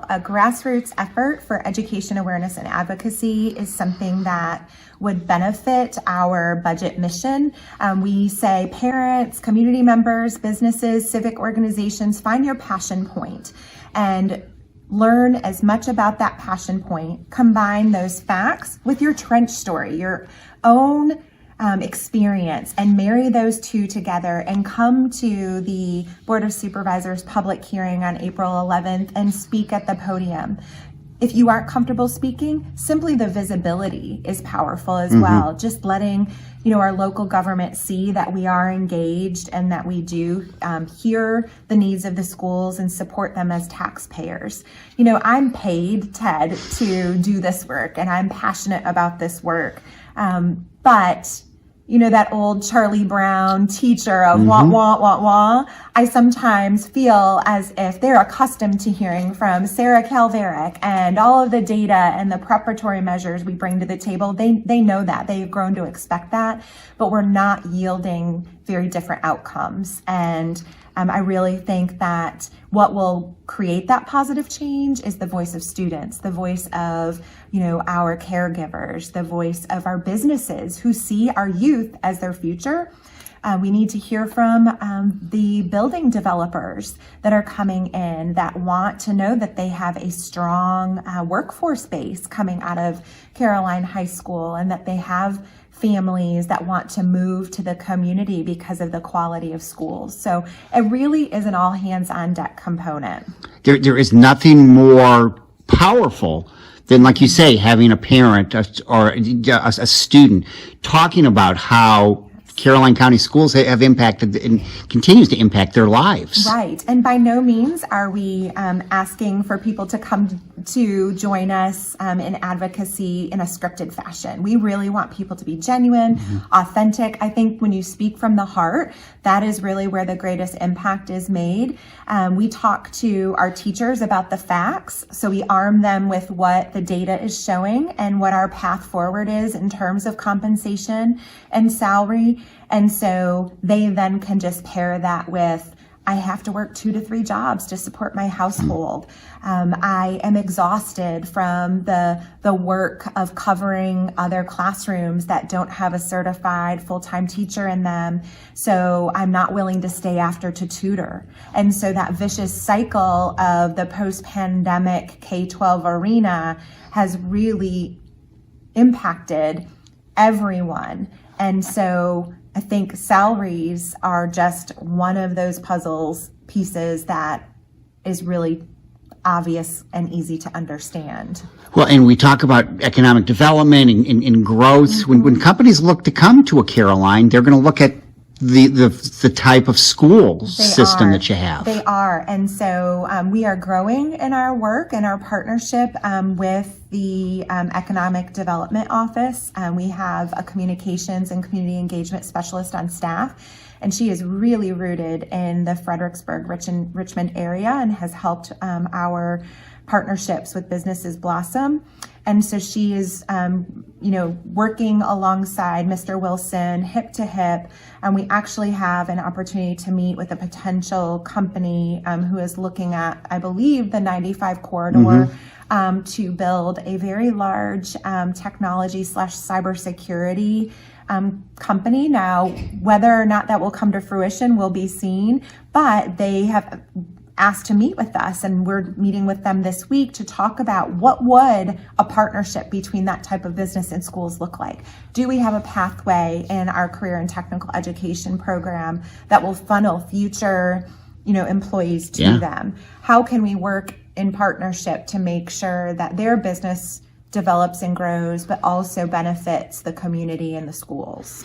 a grassroots effort for education awareness and advocacy is something that would benefit our budget mission. We say parents, community members, businesses, civic organizations, find your passion point and learn as much about that passion point. Combine those facts with your trench story, your own experience, and marry those two together and come to the Board of Supervisors public hearing on April 11th and speak at the podium. If you aren't comfortable speaking, simply the visibility is powerful as well. Just letting our local government see that we are engaged and that we do hear the needs of the schools and support them as taxpayers. I'm paid, Ted, to do this work, and I'm passionate about this work. But that old Charlie Brown teacher of wah, wah, wah, wah, I sometimes feel as if they're accustomed to hearing from Sarah Calveric and all of the data and the preparatory measures we bring to the table. They know that. They've grown to expect that, but we're not yielding very different outcomes. And I really think that what will create that positive change is the voice of students, the voice of, our caregivers, the voice of our businesses who see our youth as their future. We need to hear from the building developers that are coming in that want to know that they have a strong workforce base coming out of Caroline High School, and that they have families that want to move to the community because of the quality of schools. So it really is an all hands on deck component. There is nothing more powerful than, like you say, having a parent or a student talking about how Caroline County schools have impacted and continues to impact their lives. Right. And by no means are we asking for people to come to join us in advocacy in a scripted fashion. We really want people to be genuine, authentic. I think when you speak from the heart, that is really where the greatest impact is made. We talk to our teachers about the facts, so we arm them with what the data is showing and what our path forward is in terms of compensation and salary. And so they then can just pair that with, I have to work 2 to 3 jobs to support my household. I am exhausted from the work of covering other classrooms that don't have a certified full-time teacher in them. So I'm not willing to stay after to tutor. And so that vicious cycle of the post-pandemic K-12 arena has really impacted everyone. And so I think salaries are just one of those puzzles pieces that is really obvious and easy to understand. Well, and we talk about economic development and growth. When companies look to come to a Caroline, they're going to look at the type of school system that you have. They are. And so we are growing in our work and our partnership with the Economic Development Office. We have a communications and community engagement specialist on staff, and she is really rooted in the Fredericksburg, Richmond area and has helped our partnerships with businesses blossom. And so she is, working alongside Mr. Wilson, hip to hip. And we actually have an opportunity to meet with a potential company who is looking at, I believe, the 95 corridor to build a very large technology/cybersecurity company. Now, whether or not that will come to fruition will be seen, but they have asked to meet with us, and we're meeting with them this week to talk about what would a partnership between that type of business and schools look like. Do we have a pathway in our career and technical education program that will funnel future, employees to them? How can we work in partnership to make sure that their business develops and grows, but also benefits the community and the schools?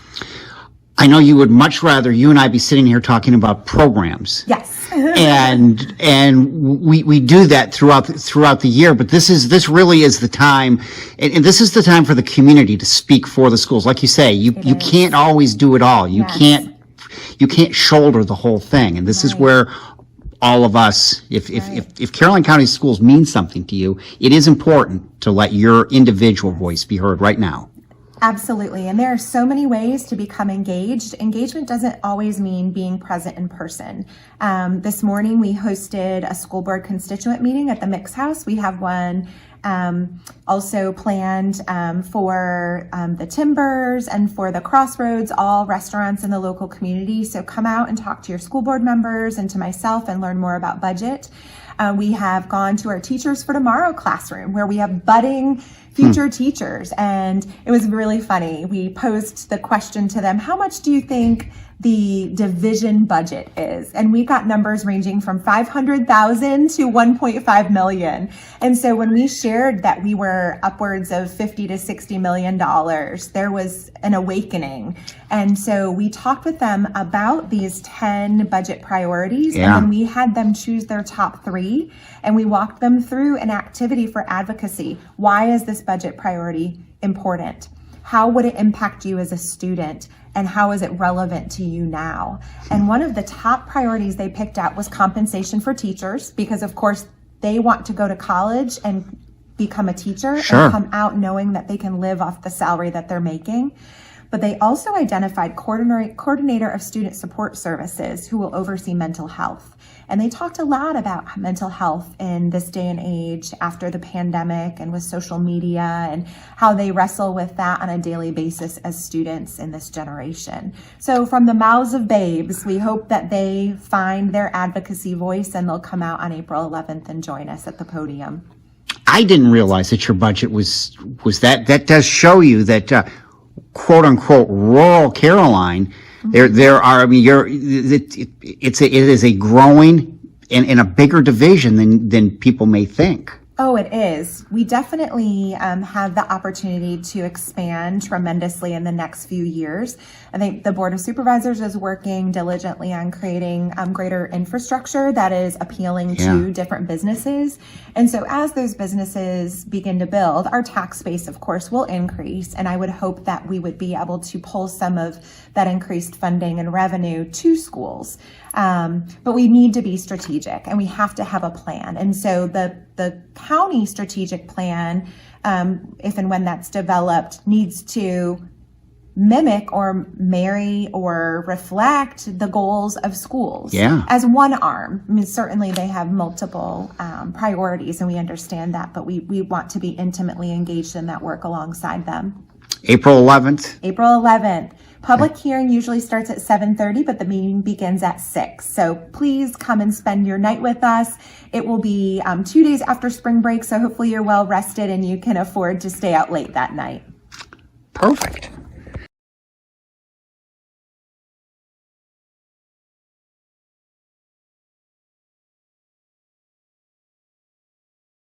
I know you would much rather you and I be sitting here talking about programs. Yes. and we do that throughout the year, but this really is the time, and this is the time for the community to speak for the schools. Like you say, you can't always do it all. You can't shoulder the whole thing, and this is where all of us, if Caroline County schools mean something to you, it is important to let your individual voice be heard right now. Absolutely. And there are so many ways to become engaged. Engagement doesn't always mean being present in person. This morning, we hosted a school board constituent meeting at the Mix House. We have one also planned for the Timbers and for the Crossroads, all restaurants in the local community. So come out and talk to your school board members and to myself and learn more about budget. We have gone to our Teachers for Tomorrow classroom where we have budding future teachers. And it was really funny. We posed the question to them, how much do you think the division budget is? And we got numbers ranging from 500,000 to 1.5 million. And so when we shared that we were upwards of 50 to 60 million dollars, there was an awakening. And so we talked with them about these 10 budget priorities, and then we had them choose their top 3, and we walked them through an activity for advocacy. Why is this budget priority important? How would it impact you as a student? And how is it relevant to you now? And one of the top priorities they picked out was compensation for teachers, because of course they want to go to college and become a teacher and come out knowing that they can live off the salary that they're making. But they also identified coordinator of student support services who will oversee mental health. And they talked a lot about mental health in this day and age after the pandemic and with social media and how they wrestle with that on a daily basis as students in this generation. So from the mouths of babes, we hope that they find their advocacy voice and they'll come out on April 11th and join us at the podium. I didn't realize that your budget was that does show you that quote unquote rural Caroline, there are, I mean, it is a growing and a bigger division than people may think. Oh, it is. We definitely have the opportunity to expand tremendously in the next few years. I think the Board of Supervisors is working diligently on creating greater infrastructure that is appealing to different businesses. And so as those businesses begin to build, our tax base, of course, will increase. And I would hope that we would be able to pull some of that increased funding and revenue to schools. But we need to be strategic and we have to have a plan. And so the county strategic plan, if and when that's developed, needs to mimic or marry or reflect the goals of schools as one arm. I mean, certainly they have multiple priorities and we understand that, but we want to be intimately engaged in that work alongside them. April 11th. April 11th. Public hearing usually starts at 7:30, but the meeting begins at 6. So please come and spend your night with us. It will be 2 days after spring break, so hopefully you're well rested and you can afford to stay out late that night. Perfect.